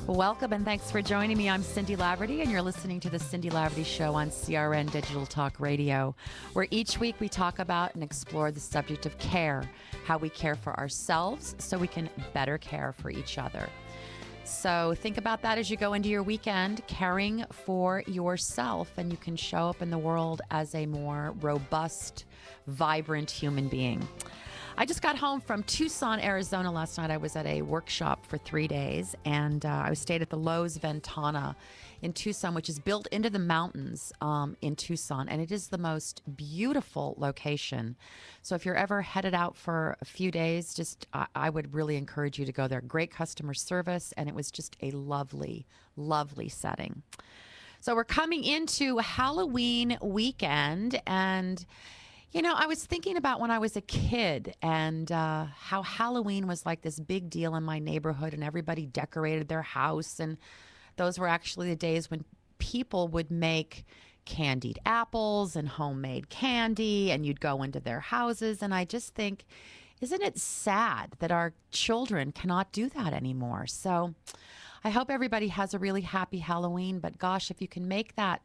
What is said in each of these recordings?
Welcome and thanks for joining me. I'm Cindy Laverty, and you're listening to The Cindy Laverty Show on CRN Digital Talk Radio, where each week we talk about and explore the subject of care, how we care for ourselves so we can better care for each other. So think about that as you go into your weekend, caring for yourself, and you can show up in the world as a more robust, vibrant human being. I just got home from Tucson, Arizona last night. I was at a workshop for 3 days, and I stayed at the Lowe's Ventana in Tucson, which is built into the mountains in Tucson, and it is the most beautiful location. So if you're ever headed out for a few days, I would really encourage you to go there. Great customer service, and it was just a lovely, lovely setting. So we're coming into Halloween weekend, and I was thinking about when I was a kid and how Halloween was like this big deal in my neighborhood, and everybody decorated their house. And those were actually the days when people would make candied apples and homemade candy, and you'd go into their houses. And I just think, isn't it sad that our children cannot do that anymore? So I hope everybody has a really happy Halloween. But gosh, if you can make that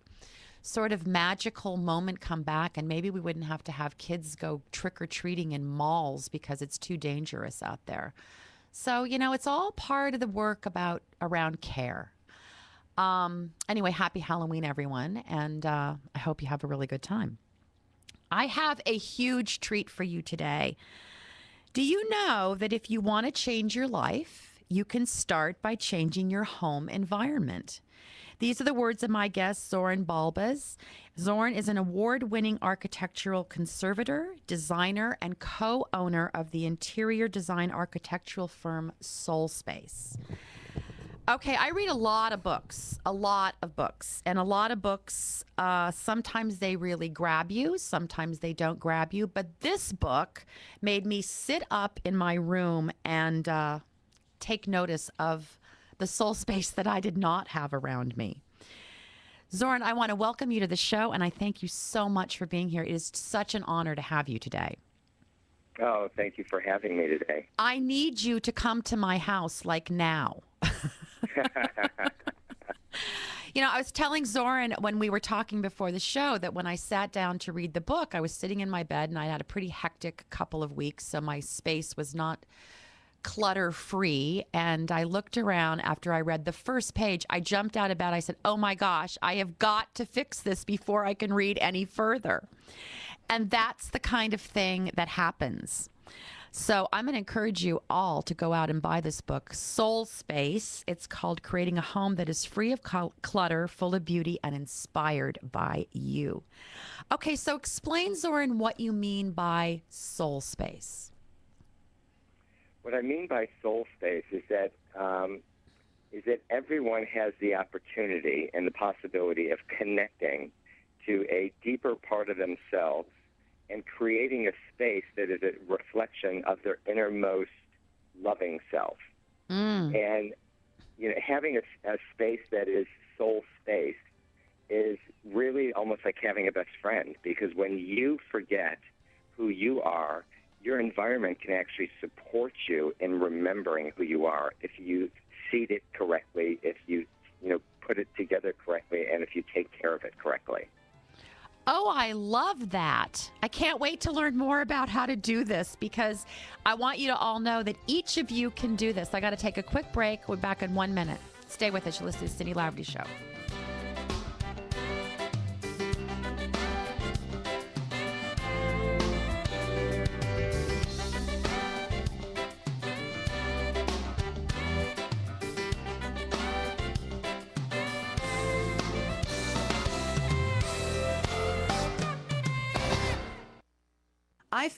sort of magical moment come back, and maybe we wouldn't have to have kids go trick-or-treating in malls because it's too dangerous out there. So, it's all part of the work around care. Anyway, happy Halloween, everyone, and I hope you have a really good time. I have a huge treat for you today. Do you know that if you want to change your life, you can start by changing your home environment? These are the words of my guest, Zoran Balbas. Zoran is an award-winning architectural conservator, designer, and co-owner of the interior design architectural firm Soul Space. Okay, I read a lot of books, and a lot of books, sometimes they really grab you, sometimes they don't grab you, but this book made me sit up in my room and take notice of the soul space that I did not have around me. Zoran, I want to welcome you to the show, and I thank you so much for being here. It is such an honor to have you today. Oh, thank you for having me today. I need you to come to my house, like now. I was telling Zoran when we were talking before the show that when I sat down to read the book, I was sitting in my bed, and I had a pretty hectic couple of weeks, so my space was not clutter-free, and I looked around after I read the first page. I jumped out of bed. I said, oh my gosh, I have got to fix this before I can read any further. And that's the kind of thing that happens. So I'm going to encourage you all to go out and buy this book, Soul Space. It's called Creating a Home That is Free of Clutter, Full of Beauty, and Inspired by You. Okay, so explain, Zoran, what you mean by soul space. What I mean by soul space is that everyone has the opportunity and the possibility of connecting to a deeper part of themselves and creating a space that is a reflection of their innermost loving self. And having a space that is soul space is really almost like having a best friend, because when you forget who you are, your environment can actually support you in remembering who you are if you seed it correctly, if you put it together correctly, and if you take care of it correctly. Oh, I love that. I can't wait to learn more about how to do this, because I want you to all know that each of you can do this. I got to take a quick break. We're back in 1 minute. Stay with us. You're listening to the Cindy Laverty Show. I